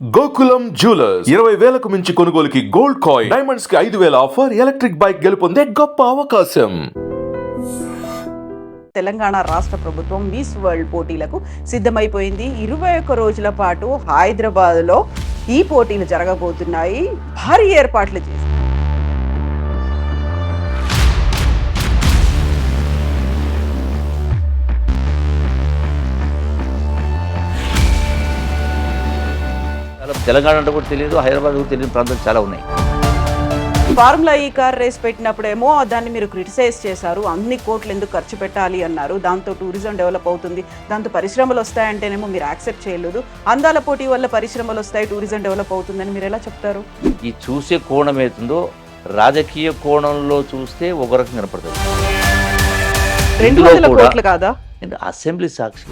Gokulam jewellers 20,000కు మించి కొనుగోలుకి gold coin, diamonds కి 5,000 ఆఫర్, ఎలక్ట్రిక్ బైక్ గెలుపొందే గొప్ప అవకాశం. తెలంగాణ రాష్ట్ర ప్రభుత్వం మిస్ వరల్డ్ పోటీలకు సిద్ధమైపోయింది. 21 రోజుల పాటు హైదరాబాద్లో ఈ పోటీలు జరగబోతున్నాయి. భారీ ఏర్పాట్లు చేసి తెలంగాణ అంటే కూడా తెలియదు, హైదరాబాద్ కూడా తెలియని ప్రాంతాలు చాలా ఉన్నాయి. ఫార్ములా ఈ కార్ రేస్ పెట్టినప్పుడేమో దాన్ని మీరు క్రిటిసైజ్ చేశారు. అన్ని కోట్లు ఎందుకు ఖర్చు పెట్టాలి అన్నారు. దాంతో టూరిజం డెవలప్ అవుతుంది, దాంతో పరిశ్రమలు వస్తాయంటేనేమో మీరు యాక్సెప్ట్ చేయలేదు. అందాల పోటీ వల్ల పరిశ్రమలు వస్తాయి, టూరిజం డెవలప్ అవుతుందని మీరు ఎలా చెప్తారు? ఈ చూసే కోణం ఏతుందో రాజకీయ కోణంలో చూస్తే ఒక రకం కనపడుతుంది. 200 కోట్లు కాదా? అసెంబ్లీ సాక్షి.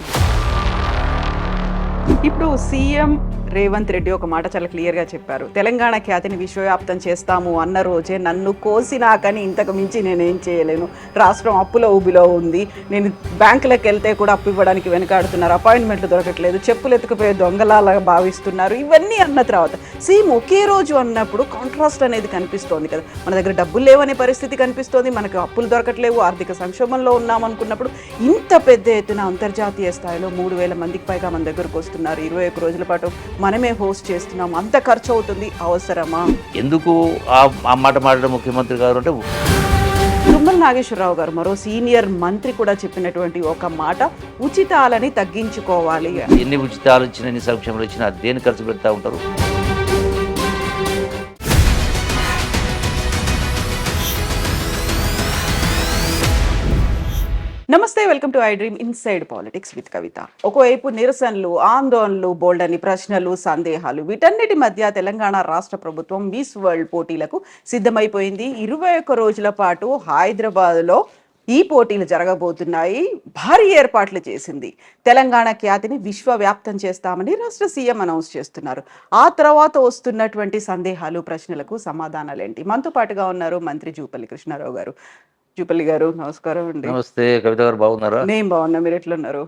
ఇప్పుడు సీఎం రేవంత్ రెడ్డి ఒక మాట చాలా క్లియర్గా చెప్పారు. తెలంగాణ ఖ్యాతిని విశ్వవ్యాప్తం చేస్తాము అన్న రోజే నన్ను కోసినాకని ఇంతకు మించి నేనేం చేయలేను. రాష్ట్రం అప్పులో ఊబిలో ఉంది. నేను బ్యాంకులకు వెళ్తే కూడా అప్పు ఇవ్వడానికి వెనకాడుతున్నారు. అపాయింట్మెంట్లు దొరకట్లేదు. చెప్పులు ఎత్తుకుపోయే దొంగలాగా భావిస్తున్నారు. ఇవన్నీ అన్న తర్వాత సీఎం ఒకే రోజు అన్నప్పుడు కాంట్రాస్ట్ అనేది కనిపిస్తోంది కదా. మన దగ్గర డబ్బులు లేవనే పరిస్థితి కనిపిస్తోంది, మనకు అప్పులు దొరకట్లేవు, ఆర్థిక సంక్షోభంలో ఉన్నామనుకున్నప్పుడు ఇంత పెద్ద ఎత్తున అంతర్జాతీయ స్థాయిలో 3,000 మందికి పైగా మన దగ్గరకు వస్తున్నారు. 21 రోజుల పాటు మనమే హోస్ట్ చేస్తున్నాం. అంత ఖర్చు అవుతుంది, అవసరమా? ఎందుకు ఆ మాట మాట్లాడే ముఖ్యమంత్రి గారు అంటే తుమ్మల నాగేశ్వరరావు గారు మరో సీనియర్ మంత్రి కూడా చెప్పినటువంటి ఒక మాట, ఉచితాలని తగ్గించుకోవాలి. ఎన్ని ఉచితాలు ఇచ్చినా, ఎన్ని సంక్షేమాలు ఇచ్చినా దేని ఖర్చు పెడతా ఉంటారు. నమస్తే, welcome to iDream inside politics with Kavitha. ఒకవైపు నిరసనలు, ఆందోళనలు, బోల్డని ప్రశ్నలు, సందేహాలు, వీటన్నిటి మధ్య తెలంగాణ రాష్ట్ర ప్రభుత్వం మిస్ వరల్డ్ పోటీలకు సిద్ధమైపోయింది. 21 రోజుల పాటు హైదరాబాద్లో ఈ పోటీలు జరగబోతున్నాయి. భారీ ఏర్పాట్లు చేసింది. తెలంగాణ ఖ్యాతిని విశ్వవ్యాప్తం చేస్తామని రాష్ట్ర సీఎం అనౌన్స్ చేస్తున్నారు. ఆ తర్వాత వస్తున్నటువంటి సందేహాలు, ప్రశ్నలకు సమాధానాలేంటి? మనతో పాటుగా ఉన్నారు మంత్రి జూపల్లి కృష్ణారావు గారు. జూపల్లి గారు నమస్కారం అండి. నమస్తే కవిత గారు, బాగున్నారా? నేను బాగున్నా, మీరు ఎట్లున్నారు?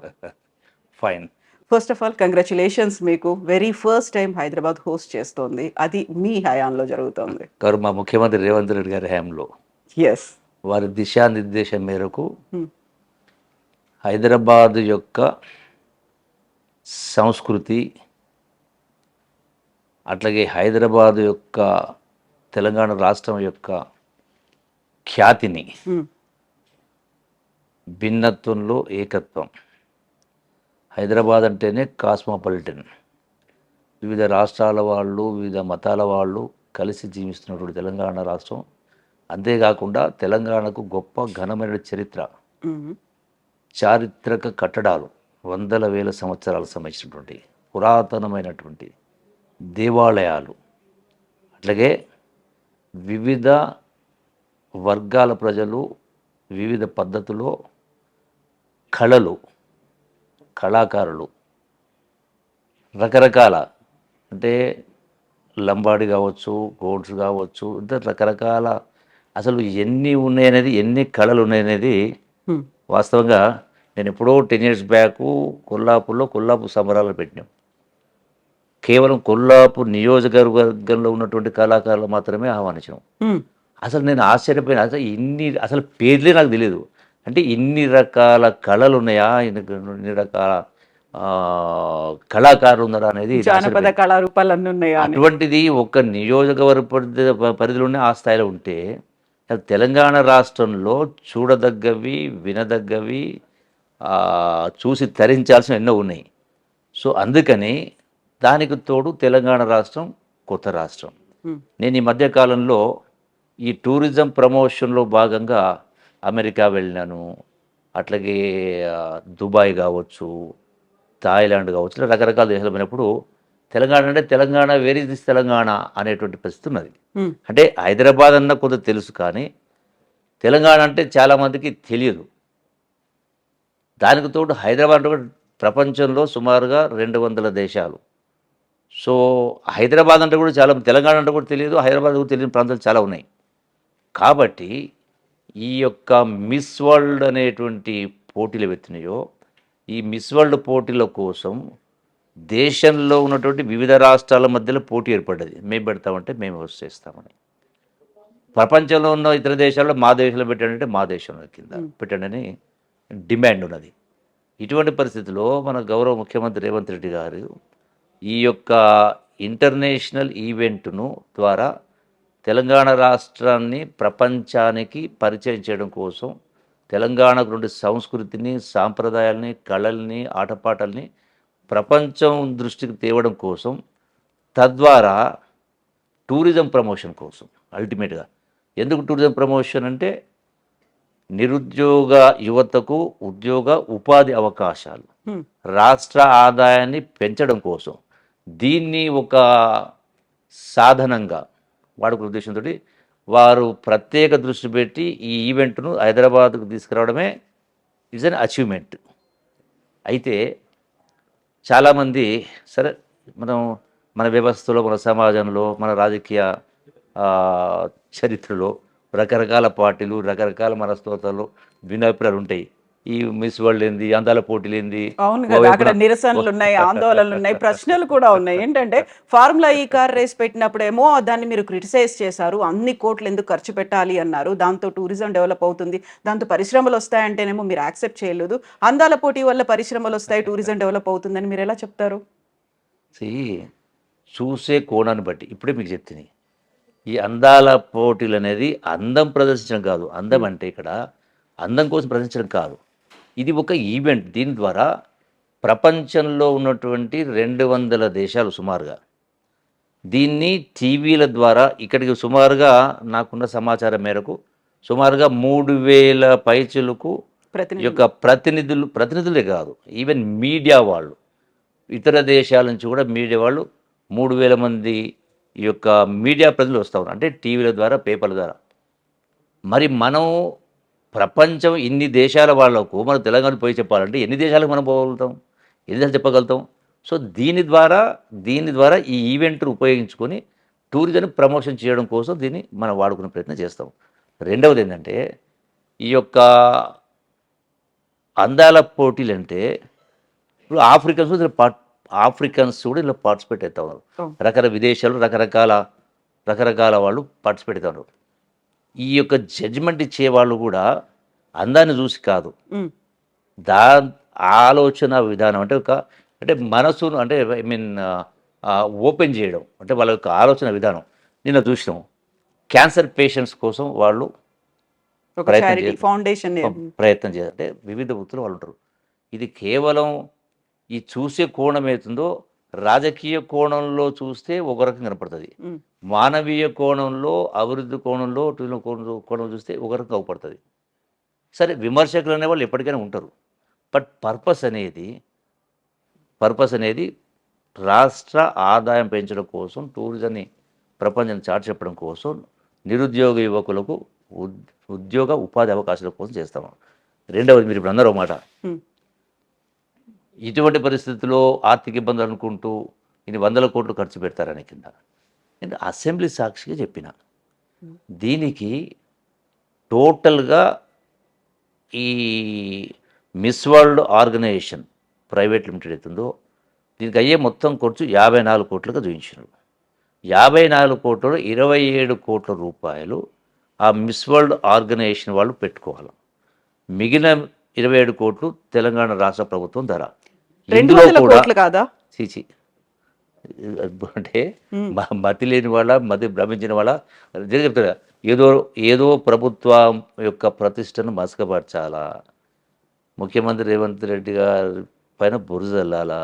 Fine. First of all congratulations, మీకు very first time Hyderabad host చేస్తోంది. అది మీ హయాంలో జరుగుతోంది. గారు మా ముఖ్యమంత్రి రేవంత్ రెడ్డి గారి హయాంలో ఎస్, వారి దిశానిర్దేశం మేరకు హైదరాబాద్ యొక్క సంస్కృతి, అట్లాగే హైదరాబాద్ యొక్క తెలంగాణ రాష్ట్రం యొక్క ఖ్యాతిని భిన్నత్వంలో ఏకత్వం. హైదరాబాద్ అంటేనే కాస్మోపాలిటన్, వివిధ రాష్ట్రాల వాళ్ళు, వివిధ మతాల వాళ్ళు కలిసి జీవిస్తున్నటువంటి తెలంగాణ రాష్ట్రం. అంతేకాకుండా తెలంగాణకు గొప్ప ఘనమైన చరిత్ర, చారిత్రక కట్టడాలు, వందల వేల సంవత్సరాల సంబంధించినటువంటి పురాతనమైనటువంటి దేవాలయాలు, అట్లాగే వివిధ వర్గాల ప్రజలు వివిధ పద్ధతిలో కళలు, కళాకారులు, రకరకాల, అంటే లంబాడి కావచ్చు, గోడ్స్ కావచ్చు, ఇంత రకరకాల, అసలు ఎన్ని ఉన్నాయనేది, ఎన్ని కళలు ఉన్నాయనేది వాస్తవంగా నేను ఎప్పుడో 10 years బ్యాక్ కొల్లాపూర్లో కొల్లాపూర్ సంబరాలు పెట్టినాం. కేవలం కొల్లాపూర్ నియోజకవర్గంలో ఉన్నటువంటి కళాకారులు మాత్రమే ఆహ్వానించాం. అసలు నేను ఆశ్చర్యపోయిన, అసలు పేర్లే నాకు తెలియదు. అంటే ఇన్ని రకాల కళలు ఉన్నాయా, ఇన్ని రకాల కళాకారులు ఉన్నారా అనేది, జానపద కళారూపాలన్నీ ఉన్నాయా? అటువంటిది ఒక నియోజకవర్గ పరిధిలోనే ఆ స్థాయిలో ఉంటే, తెలంగాణ రాష్ట్రంలో చూడదగ్గవి, వినదగ్గవి, చూసి తరించాల్సిన ఎన్నో ఉన్నాయి. సో అందుకని దానికి తోడు తెలంగాణ రాష్ట్రం కొత్త రాష్ట్రం. నేను ఈ మధ్యకాలంలో ఈ టూరిజం ప్రమోషన్లో భాగంగా అమెరికా వెళ్ళినాను, అట్లాగే దుబాయ్ కావచ్చు, థాయిలాండ్ కావచ్చు, రకరకాల దేశాలు పోయినప్పుడు తెలంగాణ అంటే Telangana, where is this Telangana అనేటువంటి పరిస్థితి ఉన్నది. అంటే హైదరాబాద్ అన్న కొంత తెలుసు, కానీ తెలంగాణ అంటే చాలామందికి తెలియదు. దానికి తోడు హైదరాబాద్ ప్రపంచంలో సుమారుగా 200 దేశాలు. సో హైదరాబాద్ అంటే కూడా చాలా, తెలంగాణ అంటే కూడా తెలియదు, హైదరాబాద్ కూడా తెలియని ప్రాంతాలు చాలా ఉన్నాయి. కాబట్టి ఈ యొక్క మిస్ వరల్డ్ అనేటువంటి పోటీలు పెట్టినాయో, ఈ మిస్ వరల్డ్ పోటీల కోసం దేశంలో ఉన్నటువంటి వివిధ రాష్ట్రాల మధ్యలో పోటీ ఏర్పడ్డది. మేము పెడతామంటే మేము హోస్ట్ చేస్తామని. ప్రపంచంలో ఉన్న ఇతర దేశాల్లో మా దేశంలో పెట్టండి, మా దేశంలో కింద పెట్టండి అని డిమాండ్ ఉన్నది. ఇటువంటి పరిస్థితిలో మన గౌరవ ముఖ్యమంత్రి రేవంత్ రెడ్డి గారు ఈ యొక్క ఇంటర్నేషనల్ ఈవెంట్ను ద్వారా తెలంగాణ రాష్ట్రాన్ని ప్రపంచానికి పరిచయం చేయడం కోసం, తెలంగాణకు నుండి సంస్కృతిని, సాంప్రదాయాల్ని, కళల్ని, ఆటపాటల్ని ప్రపంచం దృష్టికి తేవడం కోసం, తద్వారా టూరిజం ప్రమోషన్ కోసం అల్టిమేట్గా. ఎందుకు టూరిజం ప్రమోషన్ అంటే నిరుద్యోగ యువతకు ఉద్యోగ ఉపాధి అవకాశాలు, రాష్ట్ర ఆదాయాన్ని పెంచడం కోసం దీన్ని ఒక సాధనంగా వాడుకునే ఉద్దేశంతో వారు ప్రత్యేక దృష్టి పెట్టి ఈ ఈవెంట్ను హైదరాబాద్కు తీసుకురావడమే ఇస్ అన్ అచీవ్మెంట్. అయితే చాలామంది సరే మన వ్యవస్థలో, మన సమాజంలో, మన రాజకీయ చరిత్రలో రకరకాల పార్టీలు, రకరకాల మనస్తత్వాలు, భిన్నాభిప్రాయాలు ఉంటాయి. ఈ మిస్ వరల్డ్ ఏంది, అందాల పోటీలు ఏంది, అవును కదా, అక్కడ నిరసనలు ఉన్నాయి, ఆందోళనలు ఉన్నాయి, ప్రశ్నలు కూడా ఉన్నాయి. ఏంటంటే ఫార్ములా ఈ కార్ రేస్ పెట్టినప్పుడేమో దాన్ని మీరు క్రిటిసైజ్ చేశారు, అన్ని కోట్లు ఎందుకు ఖర్చు పెట్టాలి అన్నారు, దాంతో టూరిజం డెవలప్ అవుతుంది, దాంతో పరిశ్రమలు వస్తాయంటేనేమో మీరు యాక్సెప్ట్ చేయలేదు. అందాల పోటీ వల్ల పరిశ్రమలు వస్తాయి, టూరిజం డెవలప్ అవుతుందని మీరు ఎలా చెప్తారు? చూసే కోణాన్ని బట్టి ఇప్పుడే మీకు చెప్తుంది. ఈ అందాల పోటీలు అనేది అందం ప్రదర్శించడం కాదు. అందం అంటే ఇక్కడ అందం కోసం ప్రదర్శించడం కాదు, ఇది ఒక ఈవెంట్. దీని ద్వారా ప్రపంచంలో ఉన్నటువంటి 200 దేశాలు సుమారుగా దీన్ని టీవీల ద్వారా ఇక్కడికి సుమారుగా నాకున్న సమాచారం మేరకు సుమారుగా 3000 పైచులకు యొక్క ప్రతినిధులే కాదు, ఈవెన్ మీడియా వాళ్ళు, ఇతర దేశాల నుంచి కూడా మీడియా వాళ్ళు 3000 మంది ఈ యొక్క మీడియా ప్రజలు వస్తూ ఉన్నారు, అంటే టీవీల ద్వారా, పేపర్ల ద్వారా. మరి మనం ప్రపంచం ఇన్ని దేశాల వాళ్ళకు మన తెలంగాణ పోయి చెప్పాలంటే ఎన్ని దేశాలకు మనం పోగలుగుతాం, ఎన్ని దేశాలు చెప్పగలుగుతాం? సో దీని ద్వారా ఈ ఈవెంట్ను ఉపయోగించుకొని టూరిజం ప్రమోషన్ చేయడం కోసం దీన్ని మనం వాడుకునే ప్రయత్నం చేస్తాం. రెండవది ఏంటంటే ఈ యొక్క అందాల పోటీలు అంటే ఇప్పుడు ఆఫ్రికన్స్ కూడా ఇలా పార్టిసిపేట్ అవుతా ఉన్నారు. రకరకాల విదేశాలు రకరకాల వాళ్ళు పార్టిసిపేట్ అవుతా ఉన్నారు. ఈ యొక్క జడ్జిమెంట్ ఇచ్చే వాళ్ళు కూడా అందాన్ని చూసి కాదు, ఆలోచన విధానం అంటే మనసును అంటే ఓపెన్ చేయడం, అంటే వాళ్ళ యొక్క ఆలోచన విధానం. నిన్న చూసినాం, క్యాన్సర్ పేషెంట్స్ కోసం వాళ్ళు ప్రయత్నం చేయాలి. అంటే వివిధ వృత్తులు వాళ్ళు ఉంటారు. ఇది కేవలం ఈ చూసే కోణం ఏతుందో రాజకీయ కోణంలో చూస్తే ఒక రకం కనపడుతుంది, మానవీయ కోణంలో, అభివృద్ధి కోణంలో, కోణంలో చూస్తే ఒక రకం అవపడుతుంది. సరే, విమర్శకులు అనేవాళ్ళు ఎప్పటికైనా ఉంటారు. బట్ పర్పస్ అనేది రాష్ట్ర ఆదాయం పెంచడం కోసం, టూరిజంని ప్రపంచాన్ని చాటి చెప్పడం కోసం, నిరుద్యోగ యువకులకు ఉద్యోగ ఉపాధి అవకాశాల కోసం చేస్తాము. రెండవది, మీరు ఇప్పుడు అన్నారు మాట, ఇటువంటి పరిస్థితుల్లో ఆర్థిక ఇబ్బందులు అనుకుంటూ ఇన్ని 100 కోట్లు ఖర్చు పెడతారని కింద నేను అసెంబ్లీ సాక్షిగా చెప్పిన. దీనికి టోటల్గా ఈ Miss World organization private limited అవుతుందో దీనికి అయ్యే మొత్తం ఖర్చు 54 కోట్లుగా చూపించినారు. 54 కోట్లలో 27 కోట్ల రూపాయలు ఆ మిస్ వరల్డ్ ఆర్గనైజేషన్ వాళ్ళు పెట్టుకోవాలి. మిగిలిన 27 కోట్లు తెలంగాణ రాష్ట్ర ప్రభుత్వం ధర. ఇందులో కూడా చీచి అంటే మతి లేని వాళ్ళ, మతి భ్రమించిన వాళ్ళ చెప్తారా, ఏదో ప్రభుత్వం యొక్క ప్రతిష్టను మసకపరచాలా, ముఖ్యమంత్రి రేవంత్ రెడ్డి గారి పైన బురజల్లాలా,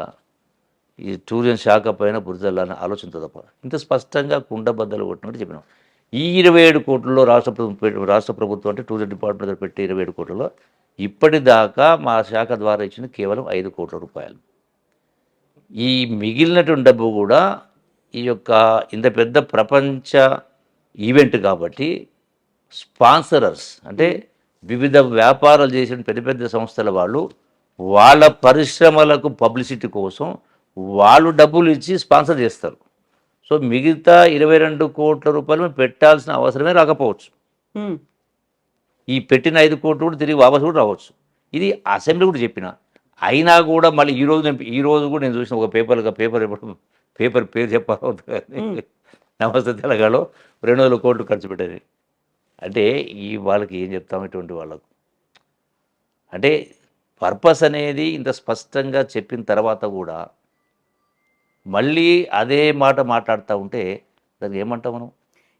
ఈ టూరిజం శాఖ పైన బురజల్లాలని ఆలోచనతో తప్ప ఇంత స్పష్టంగా కుండబద్దలు కొట్టినట్టు చెప్పినాం. ఈ 27 కోట్లలో రాష్ట్ర ప్రభుత్వం అంటే టూరిజం డిపార్ట్మెంట్ పెట్టి 27 కోట్లలో ఇప్పటిదాకా మా శాఖ ద్వారా ఇచ్చిన కేవలం 5 కోట్ల రూపాయలు. ఈ మిగిలినటువంటి డబ్బు కూడా ఈ యొక్క ఇంత పెద్ద ప్రపంచ ఈవెంట్ కాబట్టి స్పాన్సరర్స్ అంటే వివిధ వ్యాపారాలు చేసిన పెద్ద పెద్ద సంస్థల వాళ్ళు వాళ్ళ పరిశ్రమలకు పబ్లిసిటీ కోసం వాళ్ళు డబ్బులు ఇచ్చి స్పాన్సర్ చేస్తారు. సో మిగతా 22 కోట్ల రూపాయలు పెట్టాల్సిన అవసరమే రాకపోవచ్చు. ఈ పెట్టిన 5 కోట్లు కూడా తిరిగి వాపసు కూడా రావచ్చు. ఇది అసెంబ్లీ కూడా చెప్పిన. అయినా కూడా మళ్ళీ ఈ రోజు కూడా నేను చూసిన ఒక పేపర్ పేరు చెప్పాలి నమస్తే తెలంగాణలో 200 కోట్లు ఖర్చు పెట్టేది. అంటే ఈ వాళ్ళకి ఏం చెప్తాం ఇటువంటి వాళ్ళకు? అంటే పర్పస్ అనేది ఇంత స్పష్టంగా చెప్పిన తర్వాత కూడా మళ్ళీ అదే మాట మాట్లాడుతూ ఉంటే దానికి ఏమంటాం మనం?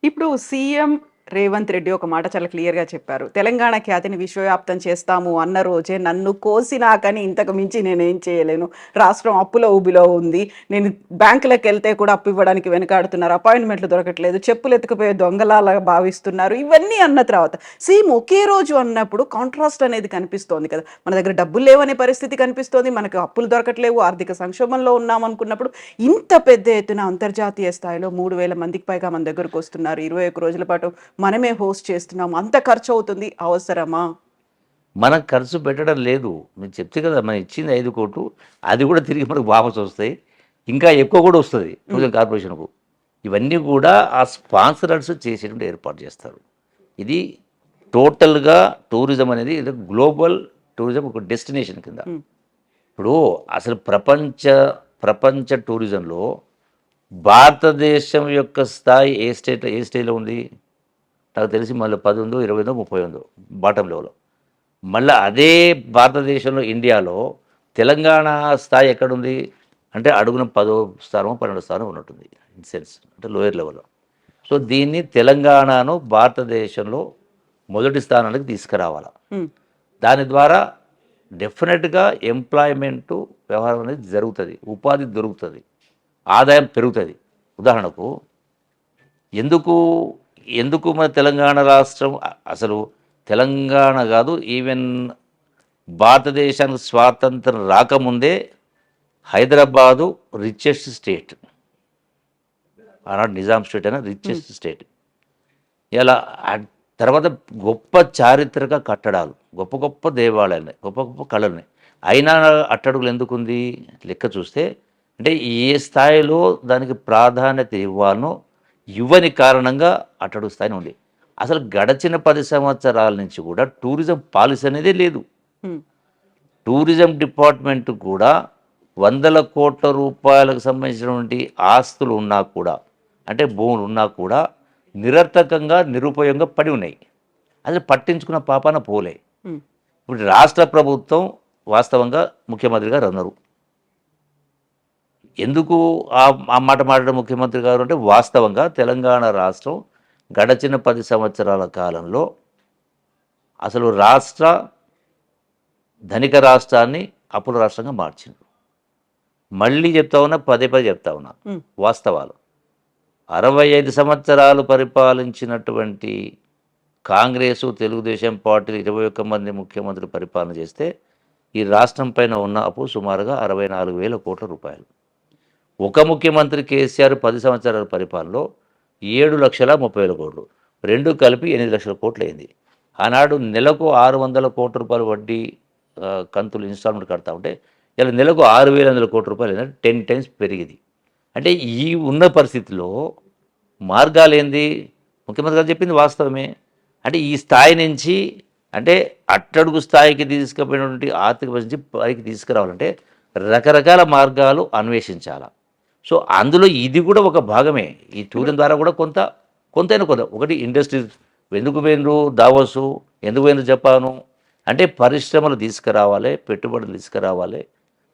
ఇప్పుడు సీఎం రేవంత్ రెడ్డి ఒక మాట చాలా క్లియర్గా చెప్పారు. తెలంగాణ ఖ్యాతిని విశ్వవ్యాప్తం చేస్తాము అన్న రోజే నన్ను కోసినాకని ఇంతకు మించి నేనేం చేయలేను. రాష్ట్రం అప్పుల ఊబిలో ఉంది. నేను బ్యాంకులకు వెళ్తే కూడా అప్పు ఇవ్వడానికి వెనకాడుతున్నారు. అపాయింట్మెంట్లు దొరకట్లేదు. చెప్పులు ఎత్తుకుపోయే దొంగలాగా భావిస్తున్నారు. ఇవన్నీ అన్న తర్వాత సీఎం ఒకే రోజు అన్నప్పుడు కాంట్రాస్ట్ అనేది కనిపిస్తోంది కదా. మన దగ్గర డబ్బులు లేవనే పరిస్థితి కనిపిస్తోంది. మనకు అప్పులు దొరకట్లేవు. ఆర్థిక సంక్షోభంలో ఉన్నాం అనుకున్నప్పుడు ఇంత పెద్ద ఎత్తున అంతర్జాతీయ స్థాయిలో 3,000 మందికి పైగా మన దగ్గరకు వస్తున్నారు. 21 రోజుల పాటు మనమే హోస్ట్ చేస్తున్నాం. అంత ఖర్చు అవుతుంది, అవసరమా? మనం ఖర్చు పెట్టడం లేదు. మీరు చెప్తే కదా మనం ఇచ్చింది 5 కోట్లు, అది కూడా తిరిగి మనకు వాపసు వస్తాయి. ఇంకా ఎక్కువ కూడా వస్తుంది టూరిజం కార్పొరేషన్కు. ఇవన్నీ కూడా ఆ స్పాన్సరర్స్ చేసేటువంటి ఏర్పాటు చేస్తారు. ఇది టోటల్గా టూరిజం అనేది ఇది గ్లోబల్ టూరిజం ఒక డెస్టినేషన్ కింద. ఇప్పుడు అసలు ప్రపంచ టూరిజంలో భారతదేశం యొక్క స్థాయి ఏ స్టేట్లో ఉంది? నాకు తెలిసి మళ్ళీ 10 ఉందో 20 ఉందో 30 ఉందో బాటమ్ లెవెల్లో. మళ్ళీ అదే భారతదేశంలో ఇండియాలో తెలంగాణ స్థాయి ఎక్కడుంది అంటే అడుగున 10వ స్థానమో 12వ స్థానం ఉన్నట్టుంది ఇన్ సెన్స్, అంటే లోయర్ లెవెల్లో. సో దీన్ని తెలంగాణను భారతదేశంలో మొదటి స్థానానికి తీసుకురావాలి. దాని ద్వారా డెఫినెట్గా ఎంప్లాయ్మెంటు వ్యవహారం అనేది జరుగుతుంది, ఉపాధి దొరుకుతుంది, ఆదాయం పెరుగుతుంది. ఉదాహరణకు ఎందుకు మన తెలంగాణ రాష్ట్రం అసలు తెలంగాణ కాదు, ఈవెన్ భారతదేశానికి స్వాతంత్రం రాకముందే హైదరాబాదు రిచెస్ట్ స్టేట్. ఆనాడు నిజాం స్టేట్ అయినా రిచెస్ట్ స్టేట్. ఇలా తర్వాత గొప్ప చారిత్రక కట్టడాలు, గొప్ప గొప్ప దేవాలయాలు, గొప్ప గొప్ప కళలున్నాయి. అయినా అట్టడుగులు ఎందుకుంది లెక్క చూస్తే అంటే ఏ స్థాయిలో దానికి ప్రాధాన్యత ఇవ్వాలనో ఇవ్వని కారణంగా అట్టడుగు స్థాయిని ఉంది. అసలు గడిచిన 10 సంవత్సరాల నుంచి కూడా టూరిజం పాలసీ అనేది లేదు. టూరిజం డిపార్ట్మెంట్ కూడా 100 కోట్ల రూపాయలకు సంబంధించినటువంటి ఆస్తులు ఉన్నా కూడా, అంటే భూములు ఉన్నా కూడా నిరర్థకంగా నిరుపయోగంగా పడి ఉన్నాయి. అసలు పట్టించుకున్న పాపాన పోలే. ఇప్పుడు రాష్ట్ర ప్రభుత్వం వాస్తవంగా ముఖ్యమంత్రి గారు అన్నారు. ఎందుకు ఆ మాట మాట్లాడిన ముఖ్యమంత్రి గారు అంటే వాస్తవంగా తెలంగాణ రాష్ట్రం గడచిన 10 సంవత్సరాల కాలంలో అసలు ధనిక రాష్ట్రాన్ని అప్పుల రాష్ట్రంగా మార్చింది. మళ్ళీ చెప్తా ఉన్నా, పదే చెప్తా ఉన్నా వాస్తవాలు. 65 సంవత్సరాలు పరిపాలించినటువంటి కాంగ్రెసు, తెలుగుదేశం పార్టీలు 21 మంది ముఖ్యమంత్రులు పరిపాలన చేస్తే ఈ రాష్ట్రం పైన ఉన్న అప్పు సుమారుగా 64,000 కోట్ల రూపాయలు. ఒక ముఖ్యమంత్రి కేసీఆర్ 10 సంవత్సరాల పరిపాలనలో 7,30,000 కోట్లు, రెండు కలిపి 8 లక్షల కోట్లు అయింది. ఆనాడు నెలకు 600 కోట్ల రూపాయలు వడ్డీ కంతులు ఇన్స్టాల్మెంట్ కడతా ఉంటే ఇలా నెలకు 6,800 కోట్ల రూపాయలు ఏంటంటే 10 టైమ్స్ పెరిగింది. అంటే ఈ ఉన్న పరిస్థితిలో మార్గాలు ఏంది? ముఖ్యమంత్రి గారు చెప్పింది వాస్తవమే. అంటే ఈ స్థాయి నుంచి అంటే అట్టడుగు స్థాయికి తీసుకుపోయినటువంటి ఆర్థిక పరిస్థితి పైకి తీసుకురావాలంటే రకరకాల మార్గాలు అన్వేషించాలి. సో అందులో ఇది కూడా ఒక భాగమే. ఈ టూరిజం ద్వారా కూడా కొంత ఒకటి ఇండస్ట్రీస్ ఎందుకు పోయినరు, దావోసు ఎందుకు పోయినరు జపాను అంటే పరిశ్రమలు తీసుకురావాలి, పెట్టుబడులు తీసుకురావాలి.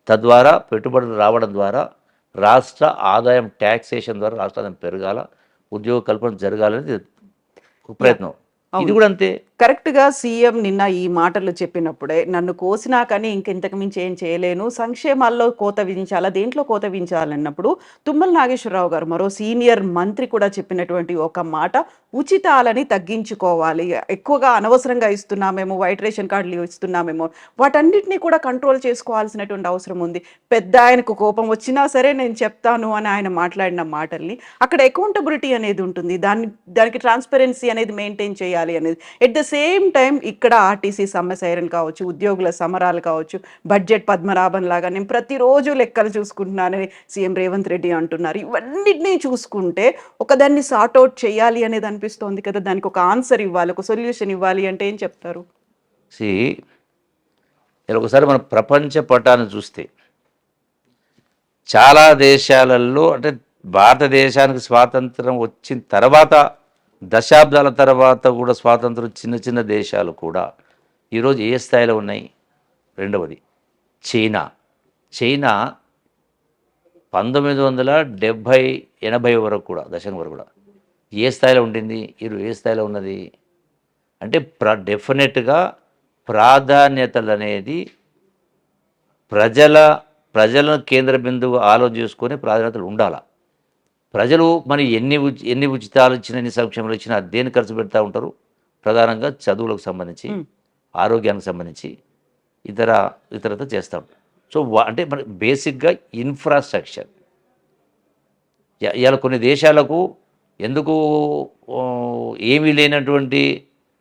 తద్వారా పెట్టుబడులు రావడం ద్వారా రాష్ట్ర ఆదాయం ట్యాక్సేషన్ ద్వారా రాష్ట్ర ఆదాయం పెరగాల, ఉద్యోగ కల్పన జరగాలనేది ఒక ప్రయత్నం. ఇది కూడా అంతే. కరెక్ట్గా సీఎం నిన్న ఈ మాటలు చెప్పినప్పుడే నన్ను కోసినా కానీ ఇంతకు మించి ఏం చేయలేను, సంక్షేమాల్లో కోత విధించాలా, దేంట్లో కోత విధించాలన్నప్పుడు తుమ్మల నాగేశ్వరరావు గారు మరో సీనియర్ మంత్రి కూడా చెప్పినటువంటి ఒక మాట, ఉచితాలని తగ్గించుకోవాలి, ఎక్కువగా అనవసరంగా ఇస్తున్నామేమో, వైట్ రేషన్ కార్డులు ఇస్తున్నామేమో, వాటన్నిటినీ కూడా కంట్రోల్ చేసుకోవాల్సినటువంటి అవసరం ఉంది. పెద్ద ఆయనకు కోపం వచ్చినా సరే నేను చెప్తాను అని ఆయన మాట్లాడిన మాటల్ని అక్కడ అకౌంటబిలిటీ అనేది ఉంటుంది, దానికి ట్రాన్స్పరెన్సీ అనేది మెయింటైన్ చేయాలి అనేది. ఎట్ ద సేమ్ టైం ఇక్కడ ఆర్టీసీ సమ్మె సైరన్ కావచ్చు, ఉద్యోగుల సమరాలు కావచ్చు, బడ్జెట్ పద్మనాభం లాగా నేను ప్రతిరోజు లెక్కలు చూసుకుంటున్నానని సీఎం రేవంత్ రెడ్డి అంటున్నారు. ఇవన్నిటినీ చూసుకుంటే ఒకదాన్ని సార్ట్అవుట్ చేయాలి అనేది అనిపిస్తోంది కదా. దానికి ఒక ఆన్సర్ ఇవ్వాలి, ఒక సొల్యూషన్ ఇవ్వాలి అంటే ఏం చెప్తారు? ఇలా ఒకసారి మన ప్రపంచ పటాన్ని చూస్తే చాలా దేశాలలో అంటే భారతదేశానికి స్వాతంత్రం వచ్చిన తర్వాత దశాబ్దాల తర్వాత కూడా స్వాతంత్రం చిన్న చిన్న దేశాలు కూడా ఈరోజు ఏ స్థాయిలో ఉన్నాయి? రెండవది చైనా. చైనా 1970-80 వరకు కూడా దశకం వరకు కూడా ఏ స్థాయిలో ఉండింది? ఈరోజు ఏ స్థాయిలో ఉన్నది? అంటే డెఫినెట్గా ప్రాధాన్యతలు అనేది ప్రజలను కేంద్ర బిందువు ఆలోచించుకొని ప్రాధాన్యతలు ఉండాలి. ప్రజలు మరి ఎన్ని ఉచితాలు ఇచ్చినా, ఎన్ని సంక్షేమాలు ఇచ్చినా దేని ఖర్చు పెడతా ఉంటారు? ప్రధానంగా చదువులకు సంబంధించి, ఆరోగ్యానికి సంబంధించి ఇతరత చేస్తూ ఉంటారు. సో అంటే మనకి బేసిక్గా ఇన్ఫ్రాస్ట్రక్చర్ ఇలా కొన్ని దేశాలకు ఎందుకు ఏమీ లేనటువంటి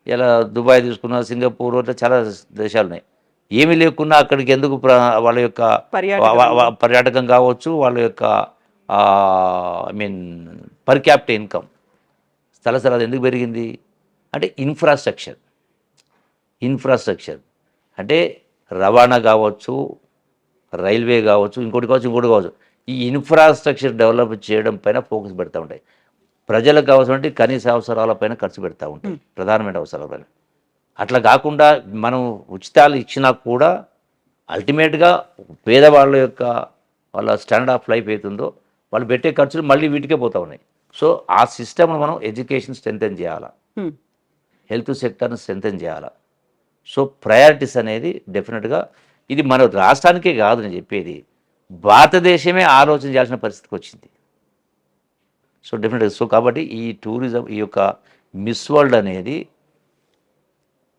ఇలా దుబాయ్ తీసుకున్న, సింగపూర్ అట్లా చాలా దేశాలు ఉన్నాయి. ఏమీ లేకున్నా అక్కడికి ఎందుకు వాళ్ళ యొక్క పర్యాటకం కావచ్చు, వాళ్ళ యొక్క I mean per capital income స్థలాలు ఎందుకు పెరిగింది అంటే ఇన్ఫ్రాస్ట్రక్చర్ అంటే రవాణా కావచ్చు, రైల్వే కావచ్చు, ఇంకోటి కావచ్చు. ఈ ఇన్ఫ్రాస్ట్రక్చర్ డెవలప్ చేయడం పైన ఫోకస్ పెడతా ఉంటాయి. ప్రజలకు అవసరమైన కనీస అవసరాలపైన ఖర్చు పెడతా ఉంటాయి, ప్రధానమైన అవసరాలపైన. అట్లా కాకుండా మనం ఉచితాలు ఇచ్చినా కూడా అల్టిమేట్గా పేదవాళ్ళ యొక్క వాళ్ళ స్టాండర్డ్ ఆఫ్ లైఫ్ అవుతుందో వాళ్ళు పెట్టే ఖర్చులు మళ్ళీ వీటికే పోతూ ఉన్నాయి. సో ఆ సిస్టమ్ను మనం ఎడ్యుకేషన్ స్ట్రెంథెన్ చేయాలా, హెల్త్ సెక్టర్ని స్ట్రెంథెన్ చేయాలా. సో ప్రయారిటీస్ అనేది డెఫినెట్గా ఇది మన రాష్ట్రానికే కాదు, నేను చెప్పేది భారతదేశమే ఆలోచన చేయాల్సిన పరిస్థితికి వచ్చింది. సో డెఫినెట్గా కాబట్టి ఈ టూరిజం, ఈ యొక్క మిస్ వరల్డ్ అనేది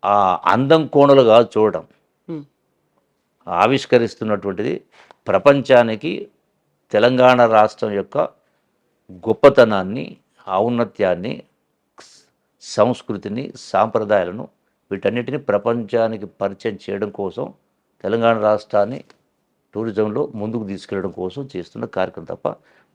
ఆ అందం కోణలు కాదు చూడడం, ఆవిష్కరిస్తున్నటువంటిది ప్రపంచానికి తెలంగాణ రాష్ట్రం యొక్క గొప్పతనాన్ని, ఔన్నత్యాన్ని, సంస్కృతిని, సాంప్రదాయాలను వీటన్నిటిని ప్రపంచానికి పరిచయం చేయడం కోసం తెలంగాణ రాష్ట్రాన్ని టూరిజంలో ముందుకు తీసుకెళ్ళడం కోసం చేస్తున్న కార్యక్రమం తప్ప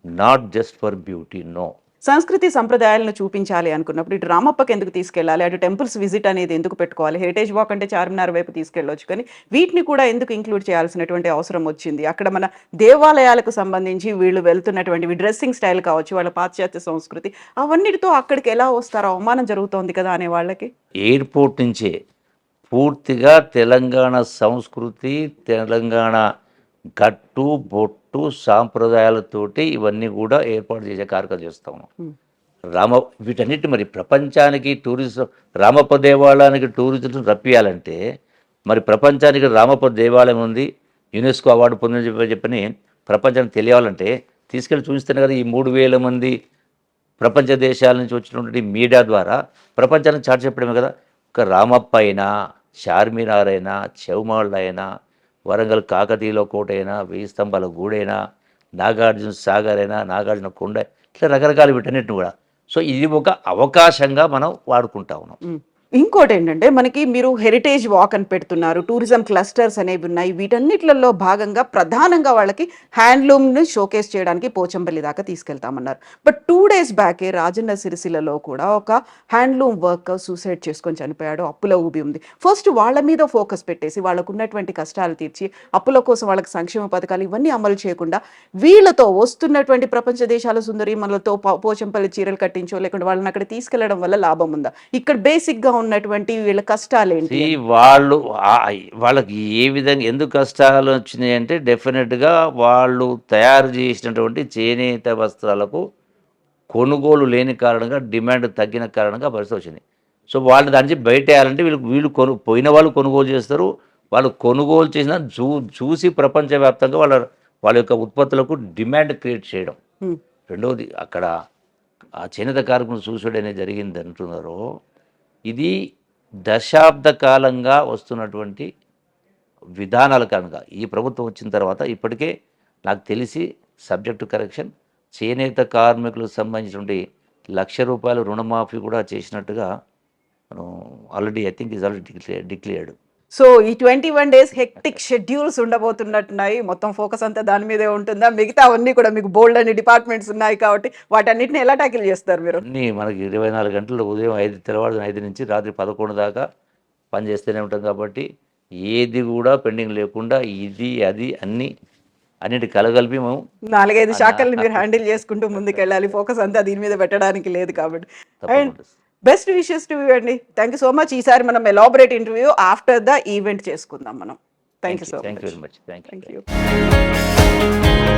not just for beauty, no. సంస్కృతి సంప్రదాయాలను చూపించాలి అనుకున్నప్పుడు ఇటు రామప్పకి ఎందుకు తీసుకెళ్ళాలి, అటు టెంపుల్స్ విజిట్ అనేది ఎందుకు పెట్టుకోవాలి? హెరిటేజ్ వాక్ అంటే చార్మినార్ వైపు తీసుకెళ్ళవచ్చు, కానీ వీటిని కూడా ఎందుకు ఇంక్లూడ్ చేయాల్సినటువంటి అవసరం వచ్చింది? అక్కడ మన దేవాలయాలకు సంబంధించి వీళ్ళు వెళ్తున్నటువంటి డ్రెస్సింగ్ స్టైల్ కావచ్చు, వాళ్ళ పాశ్చాత్య సంస్కృతి, అవన్నిటితో అక్కడికి ఎలా వస్తారో అవమానం జరుగుతోంది కదా అనే వాళ్ళకి. ఎయిర్పోర్ట్ నుంచే పూర్తిగా తెలంగాణ సంస్కృతి, తెలంగాణ గట్టు బొట్టు సాంప్రదాయాలతోటి ఇవన్నీ కూడా ఏర్పాటు చేసే కార్యక్రమం చేస్తా ఉన్నాం. వీటన్నిటి మరి ప్రపంచానికి టూరిజం, రామప్ప దేవాలయానికి టూరిజం రప్పియాలంటే మరి ప్రపంచానికి రామప్ప దేవాలయం ఉంది, యునెస్కో అవార్డు పొందని చెప్పని ప్రపంచానికి తెలియాలంటే తీసుకెళ్ళి చూపిస్తేనే కదా ఈ 3,000 మంది ప్రపంచ దేశాల నుంచి వచ్చినటువంటి మీడియా ద్వారా ప్రపంచానికి చాటి చెప్పడమే కదా. ఒక రామప్ప అయినా, చార్మినార్ అయినా, చెవుమాళ్ళు అయినా, వరంగల్ కాకతీయుల కోట అయినా, 1000 స్తంభాల గూడైనా, నాగార్జున సాగర్ అయినా, నాగార్జున కొండ, ఇట్లా రకరకాల వీటన్నిటిని కూడా. సో ఇది ఒక అవకాశంగా మనం వాడుకుంటా ఉన్నాం. ఇంకోటి ఏంటంటే మనకి మీరు హెరిటేజ్ వాక్ అని పెడుతున్నారు, టూరిజం క్లస్టర్స్ అనేవి ఉన్నాయి, వీటన్నిటిలో భాగంగా ప్రధానంగా వాళ్ళకి హ్యాండ్లూమ్ని షోకేస్ చేయడానికి పోచంపల్లి దాకా తీసుకెళ్తామన్నారు. బట్ 2 days బ్యాకే రాజన్న సిరిసిల్లలో కూడా ఒక హ్యాండ్లూమ్ వర్కర్ సూసైడ్ చేసుకొని చనిపోయాడు, అప్పుల ఊబి ఉంది. ఫస్ట్ వాళ్ళ మీద ఫోకస్ పెట్టేసి వాళ్ళకు ఉన్నటువంటి కష్టాలు తీర్చి అప్పుల కోసం వాళ్ళకి సంక్షేమ పథకాలు ఇవన్నీ అమలు చేయకుండా వీళ్ళతో వస్తున్నటువంటి ప్రపంచ దేశాల సుందరీమణులతో పోచంపల్లి చీరలు కట్టించో లేకుంటే వాళ్ళని అక్కడ తీసుకెళ్లడం వల్ల లాభం ఉందా? ఇక్కడ బేసిక్గా ఉన్నటువంటి వీళ్ళ కష్టాలు ఏంటి? వాళ్ళకి ఏ విధంగా ఎందుకు కష్టాలు వచ్చినాయి అంటే డెఫినెట్గా వాళ్ళు తయారు చేసినటువంటి చేనేత వస్త్రాలకు కొనుగోలు లేని కారణంగా, డిమాండ్ తగ్గిన కారణంగా పరిస్థితి వచ్చింది. సో వాళ్ళు దాని నుంచి బయట వేయాలంటే వీళ్ళు పోయిన వాళ్ళు కొనుగోలు చేస్తారు. వాళ్ళు కొనుగోలు చేసిన చూసి ప్రపంచవ్యాప్తంగా వాళ్ళ యొక్క ఉత్పత్తులకు డిమాండ్ క్రియేట్ చేయడం. రెండవది అక్కడ ఆ చేనేత కార్మికులు సూసైడ్ అనేది జరిగింది అంటున్నారో, ఇది దశాబ్ద కాలంగా వస్తున్నటువంటి విధానాల కారణంగా ఈ ప్రభుత్వం వచ్చిన తర్వాత ఇప్పటికే నాకు తెలిసి సబ్జెక్టు కరెక్షన్, చేనేత కార్మికులకు సంబంధించినటువంటి ₹1,00,000 రుణమాఫీ కూడా చేసినట్టుగా మనం already I think is already declared. So ఈ 21 days హెక్టిక్ షెడ్యూల్స్ ఉండబోతున్నట్టున్నాయి. మొత్తం ఫోకస్ అంతా దాని మీదే ఉంటుందా? మిగతా అవన్నీ కూడా మీకు బోల్డ్ అన్ని డిపార్ట్మెంట్స్ ఉన్నాయి కాబట్టి వాటన్నిటిని ఎలా ట్యాకిల్ చేస్తారు మీరు? అన్నీ మనకి 24 గంటలు ఉదయం 5 తెల్లవారు 5 నుంచి రాత్రి 11 దాకా పనిచేస్తూనే ఉంటాం కాబట్టి ఏది కూడా పెండింగ్ లేకుండా ఇది అది అన్నిటి కలగలిపి మేము 4-5 శాఖల్ని మీరు హ్యాండిల్ చేసుకుంటూ ముందుకెళ్ళాలి. ఫోకస్ అంతా దీని మీద పెట్టడానికి లేదు కాబట్టి. అండ్ తప్పకుండా. బెస్ట్ విషెస్ టు యూ అండి. Thank you so much. ఈసారి మనం elaborate interview after the event చేసుకుందాం మనం. Thank you so thank much. You very much. Thank you. Thank you.